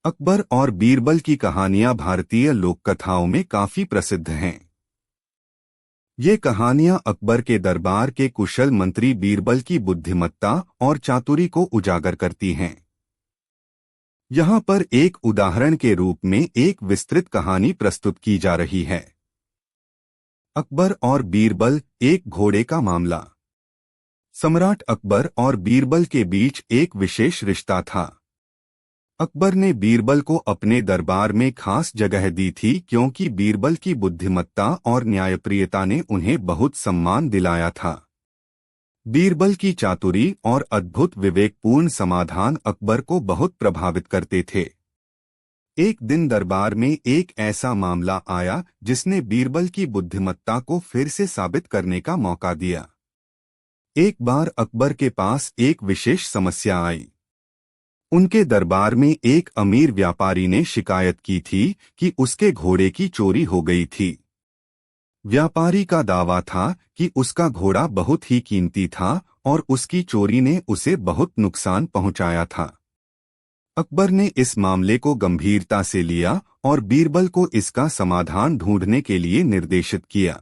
अकबर और बीरबल की कहानियां भारतीय लोक कथाओं में काफी प्रसिद्ध हैं। ये कहानियां अकबर के दरबार के कुशल मंत्री बीरबल की बुद्धिमत्ता और चातुरी को उजागर करती हैं। यहाँ पर एक उदाहरण के रूप में एक विस्तृत कहानी प्रस्तुत की जा रही है। अकबर और बीरबल, एक घोड़े का मामला। सम्राट अकबर और बीरबल के बीच एक विशेष रिश्ता था। अकबर ने बीरबल को अपने दरबार में खास जगह दी थी क्योंकि बीरबल की बुद्धिमत्ता और न्यायप्रियता ने उन्हें बहुत सम्मान दिलाया था। बीरबल की चातुरी और अद्भुत विवेकपूर्ण समाधान अकबर को बहुत प्रभावित करते थे। एक दिन दरबार में एक ऐसा मामला आया जिसने बीरबल की बुद्धिमत्ता को फिर से साबित करने का मौका दिया। एक बार अकबर के पास एक विशेष समस्या आई। उनके दरबार में एक अमीर व्यापारी ने शिकायत की थी कि उसके घोड़े की चोरी हो गई थी। व्यापारी का दावा था कि उसका घोड़ा बहुत ही कीमती था और उसकी चोरी ने उसे बहुत नुकसान पहुंचाया था। अकबर ने इस मामले को गंभीरता से लिया और बीरबल को इसका समाधान ढूंढने के लिए निर्देशित किया।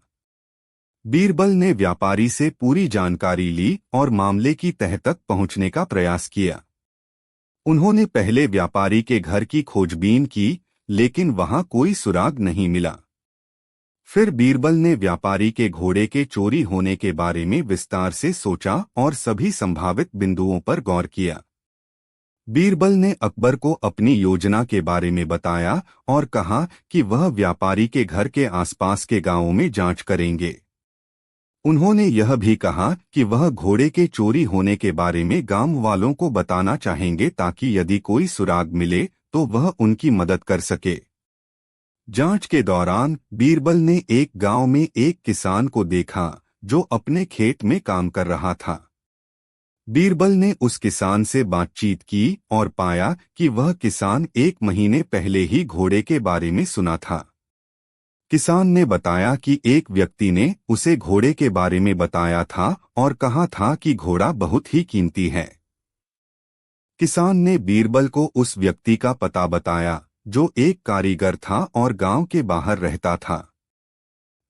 बीरबल ने व्यापारी से पूरी जानकारी ली और मामले की तह तक पहुंचने का प्रयास किया। उन्होंने पहले व्यापारी के घर की खोजबीन की, लेकिन वहां कोई सुराग नहीं मिला। फिर बीरबल ने व्यापारी के घोड़े के चोरी होने के बारे में विस्तार से सोचा और सभी संभावित बिंदुओं पर गौर किया। बीरबल ने अकबर को अपनी योजना के बारे में बताया और कहा कि वह व्यापारी के घर के आसपास के गांवों में जांच करेंगे। उन्होंने यह भी कहा कि वह घोड़े के चोरी होने के बारे में गांव वालों को बताना चाहेंगे ताकि यदि कोई सुराग मिले तो वह उनकी मदद कर सके। जांच के दौरान बीरबल ने एक गांव में एक किसान को देखा जो अपने खेत में काम कर रहा था। बीरबल ने उस किसान से बातचीत की और पाया कि वह किसान 1 महीने पहले ही घोड़े के बारे में सुना था। किसान ने बताया कि एक व्यक्ति ने उसे घोड़े के बारे में बताया था और कहा था कि घोड़ा बहुत ही कीमती है। किसान ने बीरबल को उस व्यक्ति का पता बताया जो एक कारीगर था और गांव के बाहर रहता था।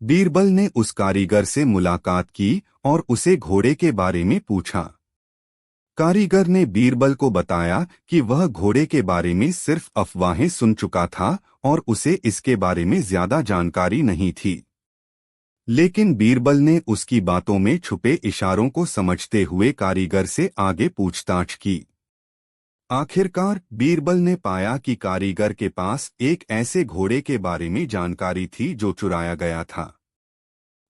बीरबल ने उस कारीगर से मुलाकात की और उसे घोड़े के बारे में पूछा। कारीगर ने बीरबल को बताया कि वह घोड़े के बारे में सिर्फ अफवाहें सुन चुका था और उसे इसके बारे में ज्यादा जानकारी नहीं थी। लेकिन बीरबल ने उसकी बातों में छुपे इशारों को समझते हुए कारीगर से आगे पूछताछ की। आखिरकार बीरबल ने पाया कि कारीगर के पास एक ऐसे घोड़े के बारे में जानकारी थी जो चुराया गया था।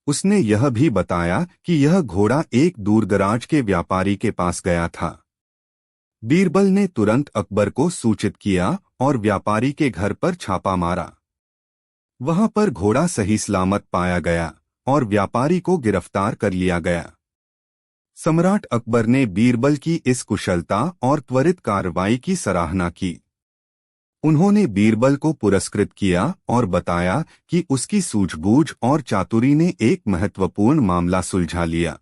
उसने यह भी बताया कि यह घोड़ा एक दूरदराज के व्यापारी के पास गया था। बीरबल ने तुरंत अकबर को सूचित किया और व्यापारी के घर पर छापा मारा। वहां पर घोड़ा सही सलामत पाया गया और व्यापारी को गिरफ्तार कर लिया गया। सम्राट अकबर ने बीरबल की इस कुशलता और त्वरित कार्रवाई की सराहना की। उन्होंने बीरबल को पुरस्कृत किया और बताया कि उसकी सूझबूझ और चातुरी ने एक महत्वपूर्ण मामला सुलझा लिया।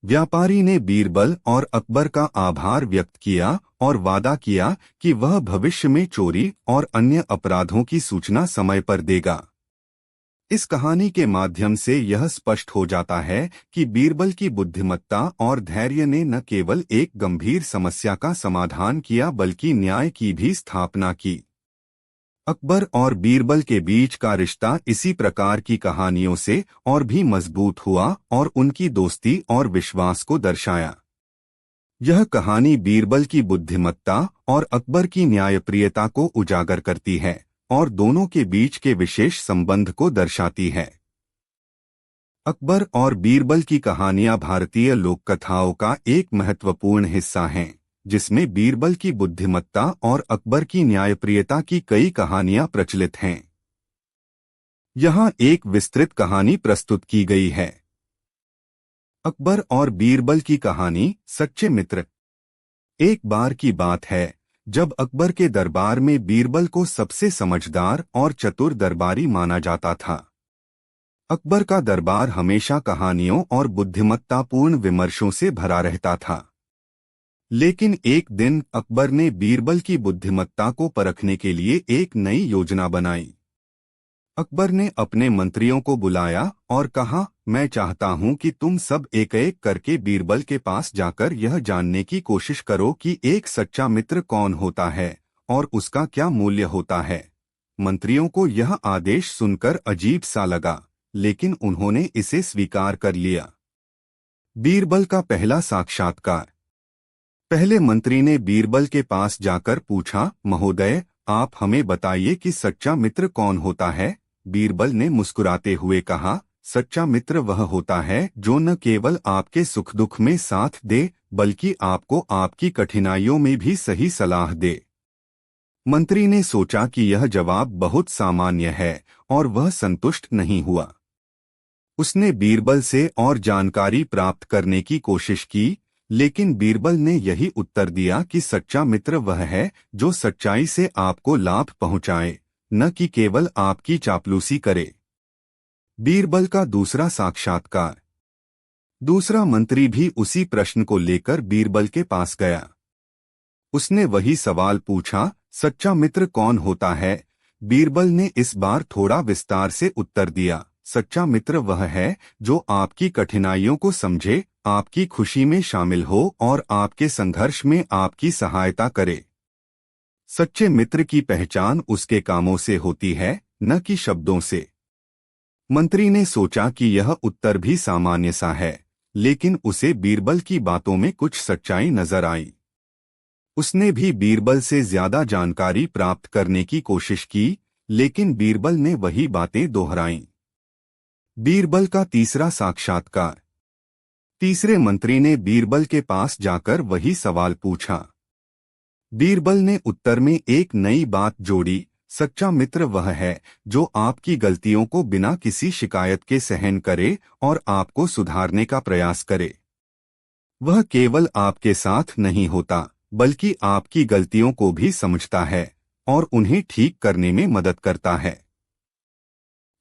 व्यापारी ने बीरबल और अकबर का आभार व्यक्त किया और वादा किया कि वह भविष्य में चोरी और अन्य अपराधों की सूचना समय पर देगा। इस कहानी के माध्यम से यह स्पष्ट हो जाता है कि बीरबल की बुद्धिमत्ता और धैर्य ने न केवल एक गंभीर समस्या का समाधान किया बल्कि न्याय की भी स्थापना की। अकबर और बीरबल के बीच का रिश्ता इसी प्रकार की कहानियों से और भी मजबूत हुआ और उनकी दोस्ती और विश्वास को दर्शाया। यह कहानी बीरबल की बुद्धिमत्ता और अकबर की न्यायप्रियता को उजागर करती है और दोनों के बीच के विशेष संबंध को दर्शाती है। अकबर और बीरबल की कहानियां भारतीय लोक कथाओं का एक महत्वपूर्ण हिस्सा हैं, जिसमें बीरबल की बुद्धिमत्ता और अकबर की न्यायप्रियता की कई कहानियां प्रचलित हैं। यहाँ एक विस्तृत कहानी प्रस्तुत की गई है। अकबर और बीरबल की कहानी, सच्चे मित्र। एक बार की बात है जब अकबर के दरबार में बीरबल को सबसे समझदार और चतुर दरबारी माना जाता था। अकबर का दरबार हमेशा कहानियों और बुद्धिमत्तापूर्ण विमर्शों से भरा रहता था। लेकिन एक दिन अकबर ने बीरबल की बुद्धिमत्ता को परखने के लिए एक नई योजना बनाई। अकबर ने अपने मंत्रियों को बुलाया और कहा, मैं चाहता हूं कि तुम सब एक एक करके बीरबल के पास जाकर यह जानने की कोशिश करो कि एक सच्चा मित्र कौन होता है और उसका क्या मूल्य होता है। मंत्रियों को यह आदेश सुनकर अजीब सा लगा, लेकिन उन्होंने इसे स्वीकार कर लिया। बीरबल का पहला साक्षात्कार। पहले मंत्री ने बीरबल के पास जाकर पूछा, महोदय, आप हमें बताइए कि सच्चा मित्र कौन होता है। बीरबल ने मुस्कुराते हुए कहा, सच्चा मित्र वह होता है जो न केवल आपके सुख दुख में साथ दे, बल्कि आपको आपकी कठिनाइयों में भी सही सलाह दे। मंत्री ने सोचा कि यह जवाब बहुत सामान्य है और वह संतुष्ट नहीं हुआ। उसने बीरबल से और जानकारी प्राप्त करने की कोशिश की, लेकिन बीरबल ने यही उत्तर दिया कि सच्चा मित्र वह है जो सच्चाई से आपको लाभ पहुंचाए, न कि केवल आपकी चापलूसी करे। बीरबल का दूसरा साक्षात्कार। दूसरा मंत्री भी उसी प्रश्न को लेकर बीरबल के पास गया। उसने वही सवाल पूछा, सच्चा मित्र कौन होता है। बीरबल ने इस बार थोड़ा विस्तार से उत्तर दिया, सच्चा मित्र वह है जो आपकी कठिनाइयों को समझे, आपकी खुशी में शामिल हो और आपके संघर्ष में आपकी सहायता करे। सच्चे मित्र की पहचान उसके कामों से होती है, न कि शब्दों से। मंत्री ने सोचा कि यह उत्तर भी सामान्य सा है, लेकिन उसे बीरबल की बातों में कुछ सच्चाई नजर आई। उसने भी बीरबल से ज्यादा जानकारी प्राप्त करने की कोशिश की, लेकिन बीरबल ने वही बातें दोहराईं। बीरबल का तीसरा साक्षात्कार। तीसरे मंत्री ने बीरबल के पास जाकर वही सवाल पूछा। बीरबल ने उत्तर में एक नई बात जोड़ी, सच्चा मित्र वह है जो आपकी गलतियों को बिना किसी शिकायत के सहन करे और आपको सुधारने का प्रयास करे। वह केवल आपके साथ नहीं होता, बल्कि आपकी गलतियों को भी समझता है और उन्हें ठीक करने में मदद करता है।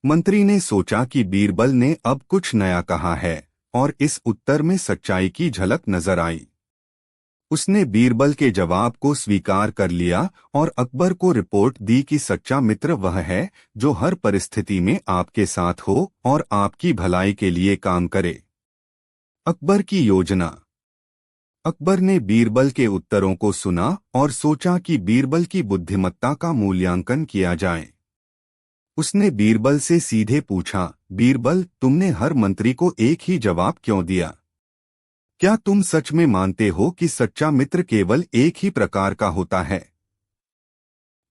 मंत्री ने सोचा कि बीरबल ने अब कुछ नया कहा है और इस उत्तर में सच्चाई की झलक नजर आई। उसने बीरबल के जवाब को स्वीकार कर लिया और अकबर को रिपोर्ट दी कि सच्चा मित्र वह है जो हर परिस्थिति में आपके साथ हो और आपकी भलाई के लिए काम करे। अकबर की योजना। अकबर ने बीरबल के उत्तरों को सुना और सोचा कि बीरबल की बुद्धिमत्ता का मूल्यांकन किया जाए। उसने बीरबल से सीधे पूछा, बीरबल, तुमने हर मंत्री को एक ही जवाब क्यों दिया? क्या तुम सच में मानते हो कि सच्चा मित्र केवल एक ही प्रकार का होता है?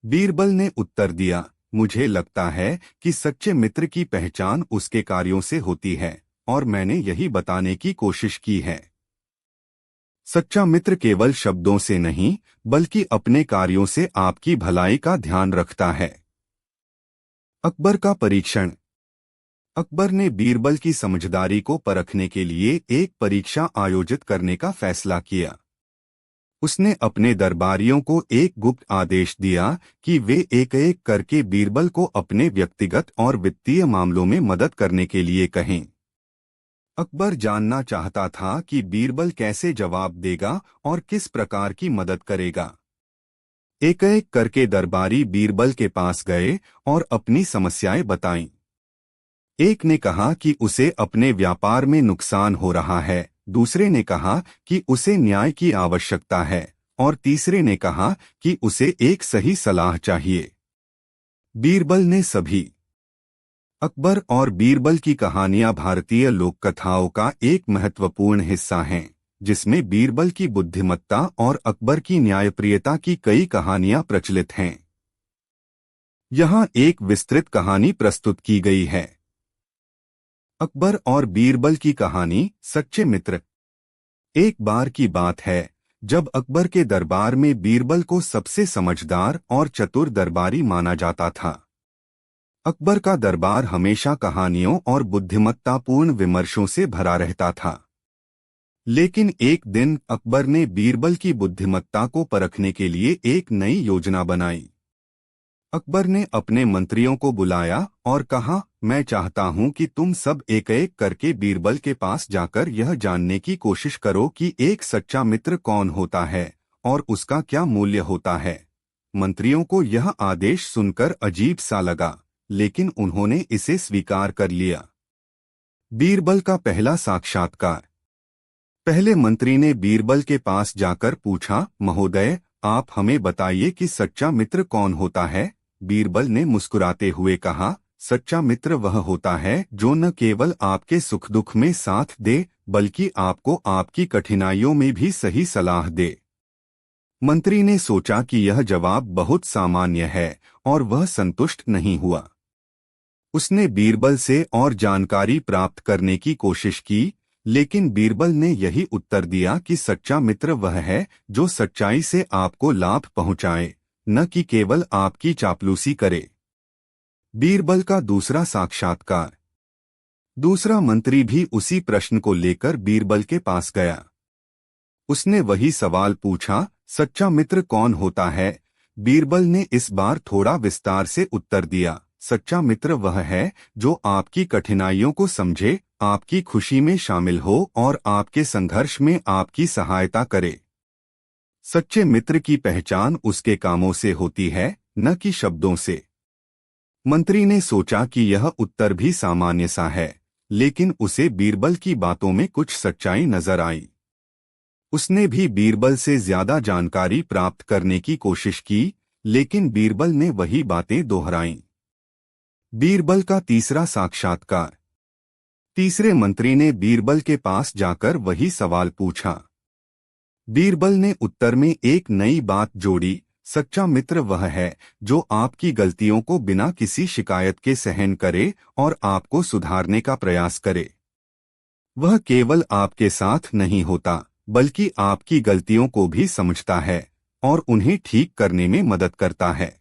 बीरबल ने उत्तर दिया, मुझे लगता है कि सच्चे मित्र की पहचान उसके कार्यों से होती है और मैंने यही बताने की कोशिश की है। सच्चा मित्र केवल शब्दों से नहीं, बल्कि अपने कार्यों से आपकी भलाई का ध्यान रखता है। अकबर का परीक्षण। अकबर ने बीरबल की समझदारी को परखने के लिए एक परीक्षा आयोजित करने का फैसला किया। उसने अपने दरबारियों को एक गुप्त आदेश दिया कि वे एक एक करके बीरबल को अपने व्यक्तिगत और वित्तीय मामलों में मदद करने के लिए कहें। अकबर जानना चाहता था कि बीरबल कैसे जवाब देगा और किस प्रकार की मदद करेगा। एक एक करके दरबारी बीरबल के पास गए और अपनी समस्याएं बताईं। एक ने कहा कि उसे अपने व्यापार में नुकसान हो रहा है, दूसरे ने कहा कि उसे न्याय की आवश्यकता है और तीसरे ने कहा कि उसे एक सही सलाह चाहिए। बीरबल ने सभी। अकबर और बीरबल की कहानियां भारतीय लोक कथाओं का एक महत्वपूर्ण हिस्सा हैं, जिसमें बीरबल की बुद्धिमत्ता और अकबर की न्यायप्रियता की कई कहानियां प्रचलित हैं। यहाँ एक विस्तृत कहानी प्रस्तुत की गई है। अकबर और बीरबल की कहानी, सच्चे मित्र। एक बार की बात है जब अकबर के दरबार में बीरबल को सबसे समझदार और चतुर दरबारी माना जाता था। अकबर का दरबार हमेशा कहानियों और बुद्धिमत्तापूर्ण विमर्शों से भरा रहता था। लेकिन एक दिन अकबर ने बीरबल की बुद्धिमत्ता को परखने के लिए एक नई योजना बनाई। अकबर ने अपने मंत्रियों को बुलाया और कहा, मैं चाहता हूं कि तुम सब एक एक करके बीरबल के पास जाकर यह जानने की कोशिश करो कि एक सच्चा मित्र कौन होता है और उसका क्या मूल्य होता है। मंत्रियों को यह आदेश सुनकर अजीब सा लगा, लेकिन उन्होंने इसे स्वीकार कर लिया। बीरबल का पहला साक्षात्कार। पहले मंत्री ने बीरबल के पास जाकर पूछा, महोदय, आप हमें बताइए कि सच्चा मित्र कौन होता है। बीरबल ने मुस्कुराते हुए कहा, सच्चा मित्र वह होता है जो न केवल आपके सुख दुख में साथ दे, बल्कि आपको आपकी कठिनाइयों में भी सही सलाह दे। मंत्री ने सोचा कि यह जवाब बहुत सामान्य है और वह संतुष्ट नहीं हुआ। उसने बीरबल से और जानकारी प्राप्त करने की कोशिश की, लेकिन बीरबल ने यही उत्तर दिया कि सच्चा मित्र वह है जो सच्चाई से आपको लाभ पहुंचाए, न कि केवल आपकी चापलूसी करे। बीरबल का दूसरा साक्षात्कार। दूसरा मंत्री भी उसी प्रश्न को लेकर बीरबल के पास गया। उसने वही सवाल पूछा, सच्चा मित्र कौन होता है। बीरबल ने इस बार थोड़ा विस्तार से उत्तर दिया, सच्चा मित्र वह है जो आपकी कठिनाइयों को समझे, आपकी खुशी में शामिल हो और आपके संघर्ष में आपकी सहायता करे। सच्चे मित्र की पहचान उसके कामों से होती है, न कि शब्दों से। मंत्री ने सोचा कि यह उत्तर भी सामान्य सा है, लेकिन उसे बीरबल की बातों में कुछ सच्चाई नजर आई। उसने भी बीरबल से ज्यादा जानकारी प्राप्त करने की कोशिश की, लेकिन बीरबल ने वही बातें दोहराईं। बीरबल का तीसरा साक्षात्कार। तीसरे मंत्री ने बीरबल के पास जाकर वही सवाल पूछा। बीरबल ने उत्तर में एक नई बात जोड़ी, सच्चा मित्र वह है जो आपकी गलतियों को बिना किसी शिकायत के सहन करे और आपको सुधारने का प्रयास करे। वह केवल आपके साथ नहीं होता, बल्कि आपकी गलतियों को भी समझता है और उन्हें ठीक करने में मदद करता है।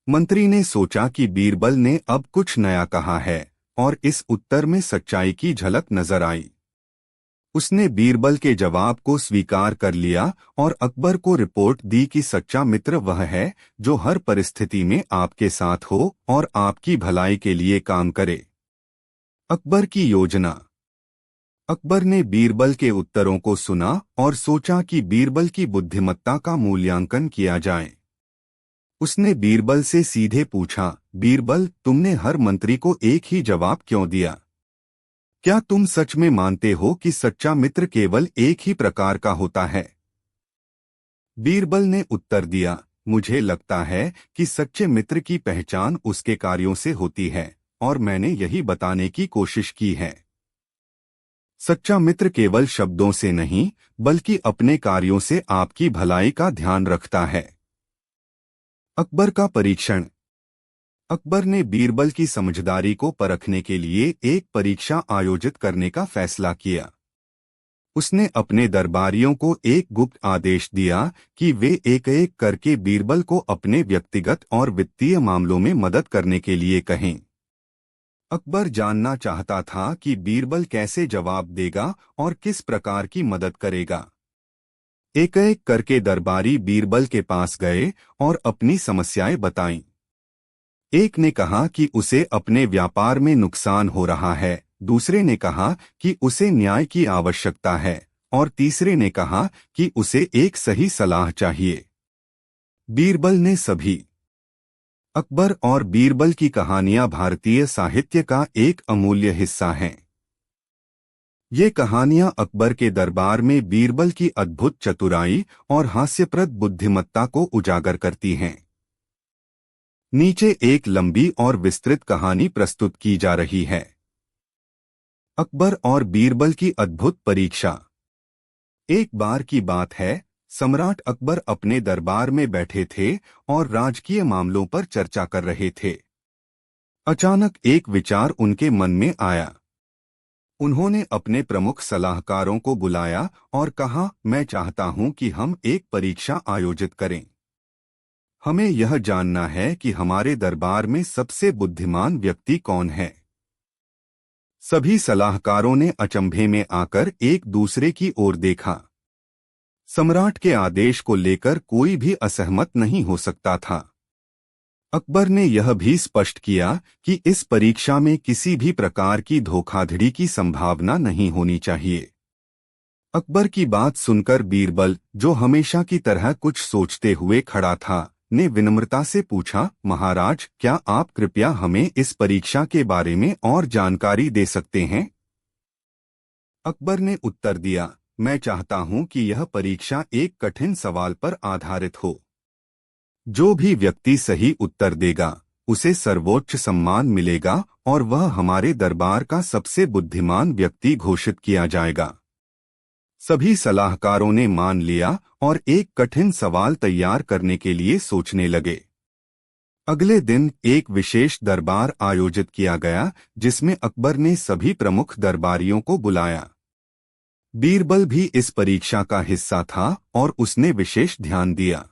मंत्री ने सोचा कि बीरबल ने अब कुछ नया कहा है और इस उत्तर में सच्चाई की झलक नजर आई। उसने बीरबल के जवाब को स्वीकार कर लिया और अकबर को रिपोर्ट दी कि सच्चा मित्र वह है जो हर परिस्थिति में आपके साथ हो और आपकी भलाई के लिए काम करे। अकबर की योजना। अकबर ने बीरबल के उत्तरों को सुना और सोचा कि बीरबल की बुद्धिमत्ता का मूल्यांकन किया जाए। उसने बीरबल से सीधे पूछा, बीरबल, तुमने हर मंत्री को एक ही जवाब क्यों दिया? क्या तुम सच में मानते हो कि सच्चा मित्र केवल एक ही प्रकार का होता है? बीरबल ने उत्तर दिया, मुझे लगता है कि सच्चे मित्र की पहचान उसके कार्यों से होती है और मैंने यही बताने की कोशिश की है। सच्चा मित्र केवल शब्दों से नहीं, बल्कि अपने कार्यों से आपकी भलाई का ध्यान रखता है। अकबर का परीक्षण। अकबर ने बीरबल की समझदारी को परखने के लिए एक परीक्षा आयोजित करने का फैसला किया। उसने अपने दरबारियों को एक गुप्त आदेश दिया कि वे एक एक करके बीरबल को अपने व्यक्तिगत और वित्तीय मामलों में मदद करने के लिए कहें। अकबर जानना चाहता था कि बीरबल कैसे जवाब देगा और किस प्रकार की मदद करेगा। एक एक करके दरबारी बीरबल के पास गए और अपनी समस्याएं बताईं। एक ने कहा कि उसे अपने व्यापार में नुकसान हो रहा है, दूसरे ने कहा कि उसे न्याय की आवश्यकता है और तीसरे ने कहा कि उसे एक सही सलाह चाहिए। बीरबल ने सभी। अकबर और बीरबल की कहानियां भारतीय साहित्य का एक अमूल्य हिस्सा हैं। ये कहानियां अकबर के दरबार में बीरबल की अद्भुत चतुराई और हास्यप्रद बुद्धिमत्ता को उजागर करती हैं। नीचे एक लंबी और विस्तृत कहानी प्रस्तुत की जा रही है। अकबर और बीरबल की अद्भुत परीक्षा। एक बार की बात है, सम्राट अकबर अपने दरबार में बैठे थे और राजकीय मामलों पर चर्चा कर रहे थे। अचानक एक विचार उनके मन में आया। उन्होंने अपने प्रमुख सलाहकारों को बुलाया और कहा, मैं चाहता हूं कि हम एक परीक्षा आयोजित करें। हमें यह जानना है कि हमारे दरबार में सबसे बुद्धिमान व्यक्ति कौन है। सभी सलाहकारों ने अचंभे में आकर एक दूसरे की ओर देखा। सम्राट के आदेश को लेकर कोई भी असहमत नहीं हो सकता था। अकबर ने यह भी स्पष्ट किया कि इस परीक्षा में किसी भी प्रकार की धोखाधड़ी की संभावना नहीं होनी चाहिए। अकबर की बात सुनकर बीरबल, जो हमेशा की तरह कुछ सोचते हुए खड़ा था, ने विनम्रता से पूछा, महाराज, क्या आप कृपया हमें इस परीक्षा के बारे में और जानकारी दे सकते हैं? अकबर ने उत्तर दिया, मैं चाहता हूं कि यह परीक्षा एक कठिन सवाल पर आधारित हो। जो भी व्यक्ति सही उत्तर देगा उसे सर्वोच्च सम्मान मिलेगा और वह हमारे दरबार का सबसे बुद्धिमान व्यक्ति घोषित किया जाएगा। सभी सलाहकारों ने मान लिया और एक कठिन सवाल तैयार करने के लिए सोचने लगे। अगले दिन एक विशेष दरबार आयोजित किया गया जिसमें अकबर ने सभी प्रमुख दरबारियों को बुलाया। बीरबल भी इस परीक्षा का हिस्सा था और उसने विशेष ध्यान दिया।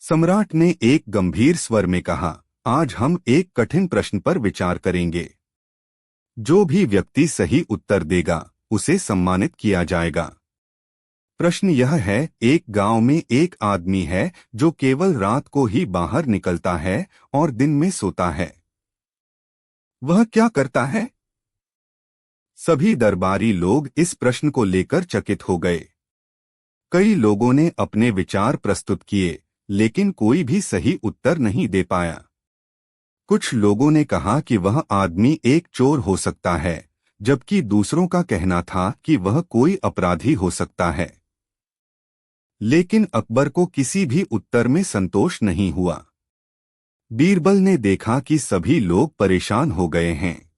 सम्राट ने एक गंभीर स्वर में कहा, आज हम एक कठिन प्रश्न पर विचार करेंगे। जो भी व्यक्ति सही उत्तर देगा उसे सम्मानित किया जाएगा। प्रश्न यह है, एक गांव में एक आदमी है जो केवल रात को ही बाहर निकलता है और दिन में सोता है। वह क्या करता है? सभी दरबारी लोग इस प्रश्न को लेकर चकित हो गए। कई लोगों ने अपने विचार प्रस्तुत किए, लेकिन कोई भी सही उत्तर नहीं दे पाया। कुछ लोगों ने कहा कि वह आदमी एक चोर हो सकता है, जबकि दूसरों का कहना था कि वह कोई अपराधी हो सकता है। लेकिन अकबर को किसी भी उत्तर में संतोष नहीं हुआ। बीरबल ने देखा कि सभी लोग परेशान हो गए हैं।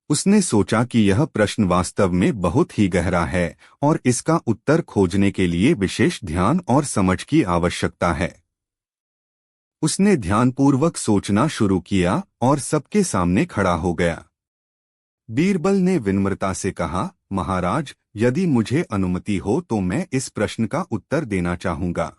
उसने सोचा कि यह प्रश्न वास्तव में बहुत ही गहरा है और इसका उत्तर खोजने के लिए विशेष ध्यान और समझ की आवश्यकता है। उसने ध्यानपूर्वक सोचना शुरू किया और सबके सामने खड़ा हो गया। बीरबल ने विनम्रता से कहा, महाराज, यदि मुझे अनुमति हो तो मैं इस प्रश्न का उत्तर देना चाहूंगा।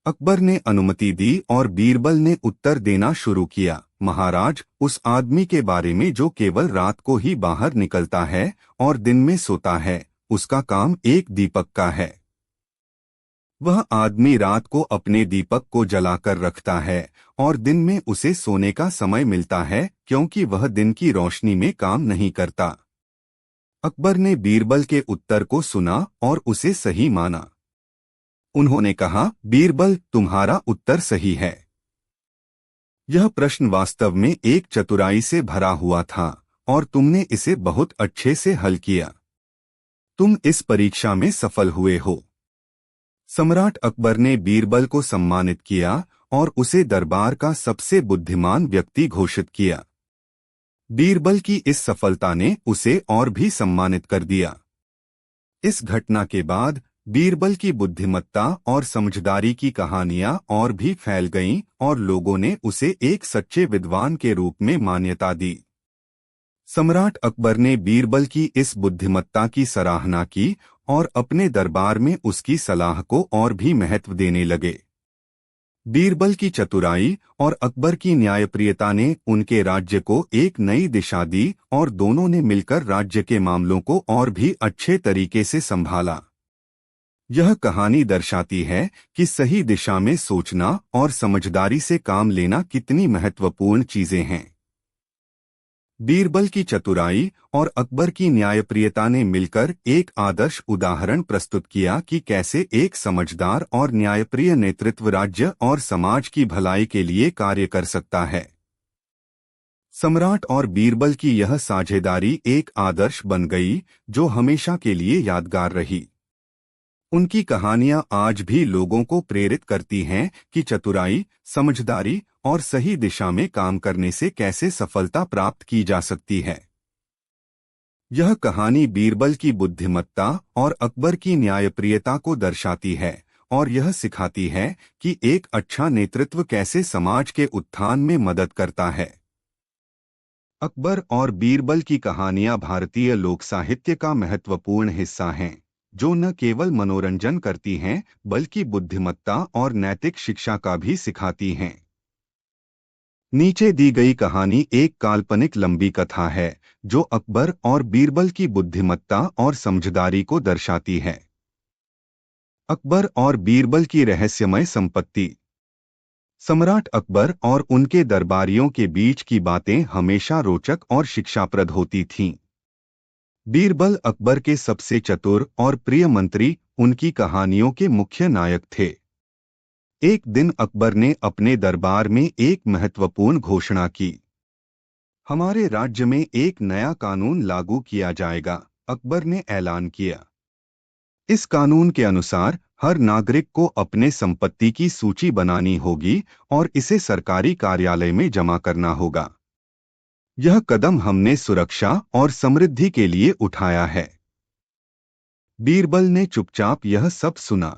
अकबर ने अनुमति दी और बीरबल ने उत्तर देना शुरू किया। महाराज, उस आदमी के बारे में जो केवल रात को ही बाहर निकलता है और दिन में सोता है, उसका काम एक दीपक का है। वह आदमी रात को अपने दीपक को जलाकर रखता है और दिन में उसे सोने का समय मिलता है, क्योंकि वह दिन की रोशनी में काम नहीं करता। अकबर ने बीरबल के उत्तर को सुना और उसे सही माना। उन्होंने कहा, बीरबल, तुम्हारा उत्तर सही है। यह प्रश्न वास्तव में एक चतुराई से भरा हुआ था और तुमने इसे बहुत अच्छे से हल किया। तुम इस परीक्षा में सफल हुए हो। सम्राट अकबर ने बीरबल को सम्मानित किया और उसे दरबार का सबसे बुद्धिमान व्यक्ति घोषित किया। बीरबल की इस सफलता ने उसे और भी सम्मानित कर दिया। इस घटना के बाद बीरबल की बुद्धिमत्ता और समझदारी की कहानियां और भी फैल गईं और लोगों ने उसे एक सच्चे विद्वान के रूप में मान्यता दी। सम्राट अकबर ने बीरबल की इस बुद्धिमत्ता की सराहना की और अपने दरबार में उसकी सलाह को और भी महत्व देने लगे। बीरबल की चतुराई और अकबर की न्यायप्रियता ने उनके राज्य को एक नई दिशा दी और दोनों ने मिलकर राज्य के मामलों को और भी अच्छे तरीके से संभाला। यह कहानी दर्शाती है कि सही दिशा में सोचना और समझदारी से काम लेना कितनी महत्वपूर्ण चीजें हैं। बीरबल की चतुराई और अकबर की न्यायप्रियता ने मिलकर एक आदर्श उदाहरण प्रस्तुत किया कि कैसे एक समझदार और न्यायप्रिय नेतृत्व राज्य और समाज की भलाई के लिए कार्य कर सकता है। सम्राट और बीरबल की यह साझेदारी एक आदर्श बन गई जो हमेशा के लिए यादगार रही। उनकी कहानियां आज भी लोगों को प्रेरित करती हैं कि चतुराई, समझदारी और सही दिशा में काम करने से कैसे सफलता प्राप्त की जा सकती है। यह कहानी बीरबल की बुद्धिमत्ता और अकबर की न्यायप्रियता को दर्शाती है और यह सिखाती है कि एक अच्छा नेतृत्व कैसे समाज के उत्थान में मदद करता है। अकबर और बीरबल की कहानियां भारतीय लोक साहित्य का महत्वपूर्ण हिस्सा हैं, जो न केवल मनोरंजन करती हैं बल्कि बुद्धिमत्ता और नैतिक शिक्षा का भी सिखाती हैं। नीचे दी गई कहानी एक काल्पनिक लंबी कथा है जो अकबर और बीरबल की बुद्धिमत्ता और समझदारी को दर्शाती है। अकबर और बीरबल की रहस्यमय संपत्ति। सम्राट अकबर और उनके दरबारियों के बीच की बातें हमेशा रोचक और शिक्षाप्रद होती थीं। बीरबल अकबर के सबसे चतुर और प्रिय मंत्री उनकी कहानियों के मुख्य नायक थे। एक दिन अकबर ने अपने दरबार में एक महत्वपूर्ण घोषणा की। हमारे राज्य में एक नया कानून लागू किया जाएगा, अकबर ने ऐलान किया। इस कानून के अनुसार हर नागरिक को अपने संपत्ति की सूची बनानी होगी और इसे सरकारी कार्यालय में जमा करना होगा। यह कदम हमने सुरक्षा और समृद्धि के लिए उठाया है। बीरबल ने चुपचाप यह सब सुना।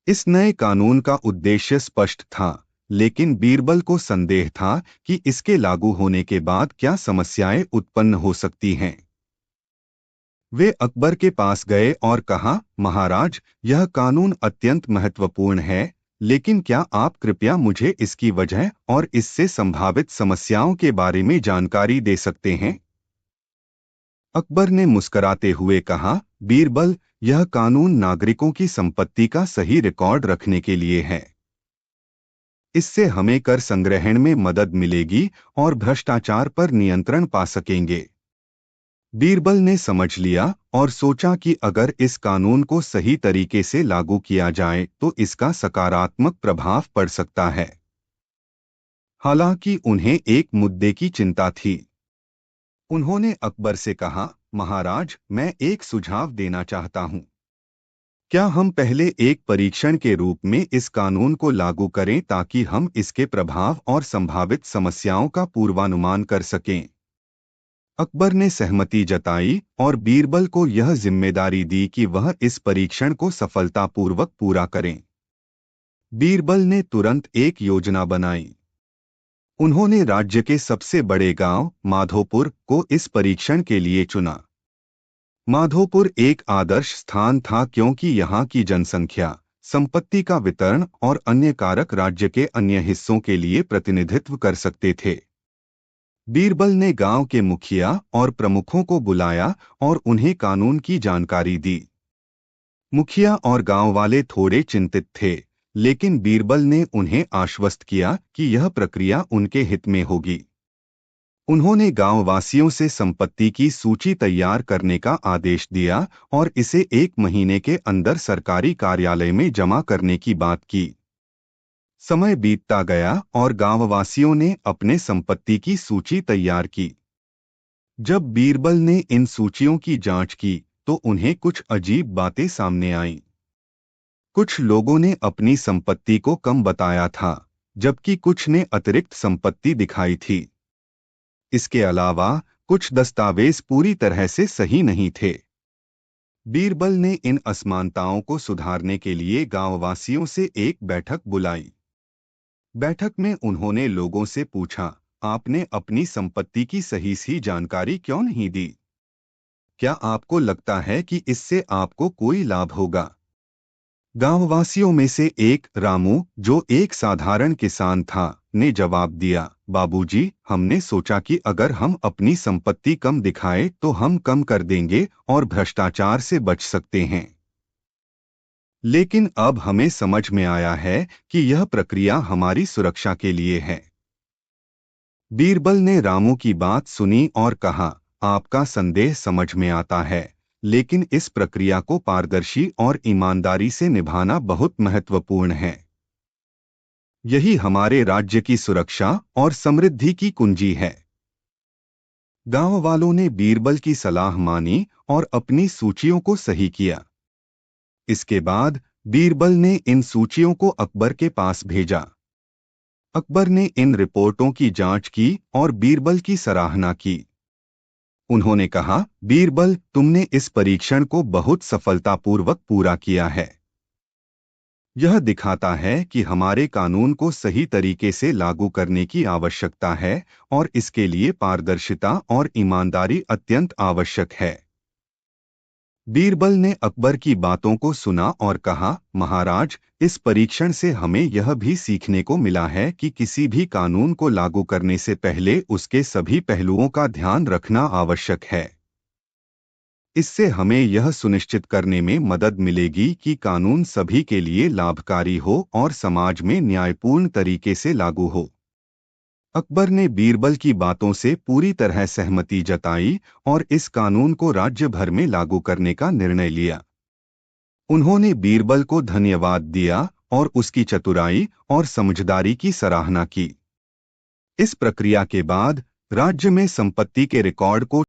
इस नए कानून का उद्देश्य स्पष्ट था, लेकिन बीरबल को संदेह था कि इसके लागू होने के बाद क्या समस्याएं उत्पन्न हो सकती हैं। वे अकबर के पास गए और कहा, महाराज, यह कानून अत्यंत महत्वपूर्ण है, लेकिन क्या आप कृपया मुझे इसकी वजह और इससे संभावित समस्याओं के बारे में जानकारी दे सकते हैं? अकबर ने मुस्कुराते हुए कहा, बीरबल, यह कानून नागरिकों की संपत्ति का सही रिकॉर्ड रखने के लिए है। इससे हमें कर संग्रहण में मदद मिलेगी और भ्रष्टाचार पर नियंत्रण पा सकेंगे। बीरबल ने समझ लिया और सोचा कि अगर इस कानून को सही तरीके से लागू किया जाए तो इसका सकारात्मक प्रभाव पड़ सकता है। हालांकि उन्हें एक मुद्दे की चिंता थी। उन्होंने अकबर से कहा, महाराज, मैं एक सुझाव देना चाहता हूं। क्या हम पहले एक परीक्षण के रूप में इस कानून को लागू करें ताकि हम इसके प्रभाव और संभावित समस्याओं का पूर्वानुमान कर सकें? अकबर ने सहमति जताई और बीरबल को यह जिम्मेदारी दी कि वह इस परीक्षण को सफलतापूर्वक पूरा करें। बीरबल ने तुरंत एक योजना बनाई। उन्होंने राज्य के सबसे बड़े गांव माधोपुर को इस परीक्षण के लिए चुना। माधोपुर एक आदर्श स्थान था क्योंकि यहाँ की जनसंख्या, संपत्ति का वितरण और अन्य कारक राज्य के अन्य हिस्सों के लिए प्रतिनिधित्व कर सकते थे। बीरबल ने गांव के मुखिया और प्रमुखों को बुलाया और उन्हें कानून की जानकारी दी। मुखिया और गांव वाले थोड़े चिंतित थे, लेकिन बीरबल ने उन्हें आश्वस्त किया कि यह प्रक्रिया उनके हित में होगी। उन्होंने गांव वासियों से संपत्ति की सूची तैयार करने का आदेश दिया और इसे 1 महीने के अंदर सरकारी कार्यालय में जमा करने की बात की। समय बीतता गया और गांववासियों ने अपने संपत्ति की सूची तैयार की। जब बीरबल ने इन सूचियों की जांच की तो उन्हें कुछ अजीब बातें सामने आईं। कुछ लोगों ने अपनी संपत्ति को कम बताया था, जबकि कुछ ने अतिरिक्त संपत्ति दिखाई थी। इसके अलावा कुछ दस्तावेज पूरी तरह से सही नहीं थे। बीरबल ने इन असमानताओं को सुधारने के लिए गांववासियों से एक बैठक बुलाई। बैठक में उन्होंने लोगों से पूछा, आपने अपनी संपत्ति की सही जानकारी क्यों नहीं दी? क्या आपको लगता है कि इससे आपको कोई लाभ होगा? गांववासियों में से एक रामू, जो एक साधारण किसान था, ने जवाब दिया, बाबूजी, हमने सोचा कि अगर हम अपनी संपत्ति कम दिखाएं तो हम कम कर देंगे और भ्रष्टाचार से बच सकते हैं। लेकिन अब हमें समझ में आया है कि यह प्रक्रिया हमारी सुरक्षा के लिए है। बीरबल ने रामू की बात सुनी और कहा, आपका संदेह समझ में आता है, लेकिन इस प्रक्रिया को पारदर्शी और ईमानदारी से निभाना बहुत महत्वपूर्ण है। यही हमारे राज्य की सुरक्षा और समृद्धि की कुंजी है। गांव वालों ने बीरबल की सलाह मानी और अपनी सूचियों को सही किया। इसके बाद बीरबल ने इन सूचियों को अकबर के पास भेजा। अकबर ने इन रिपोर्टों की जांच की और बीरबल की सराहना की। उन्होंने कहा, बीरबल, तुमने इस परीक्षण को बहुत सफलतापूर्वक पूरा किया है। यह दिखाता है कि हमारे कानून को सही तरीके से लागू करने की आवश्यकता है और इसके लिए पारदर्शिता और ईमानदारी अत्यंत आवश्यक है। बीरबल ने अकबर की बातों को सुना और कहा, महाराज, इस परीक्षण से हमें यह भी सीखने को मिला है कि किसी भी कानून को लागू करने से पहले उसके सभी पहलुओं का ध्यान रखना आवश्यक है। इससे हमें यह सुनिश्चित करने में मदद मिलेगी कि कानून सभी के लिए लाभकारी हो और समाज में न्यायपूर्ण तरीके से लागू हो। अकबर ने बीरबल की बातों से पूरी तरह सहमति जताई और इस कानून को राज्य भर में लागू करने का निर्णय लिया। उन्होंने बीरबल को धन्यवाद दिया और उसकी चतुराई और समझदारी की सराहना की। इस प्रक्रिया के बाद राज्य में संपत्ति के रिकॉर्ड को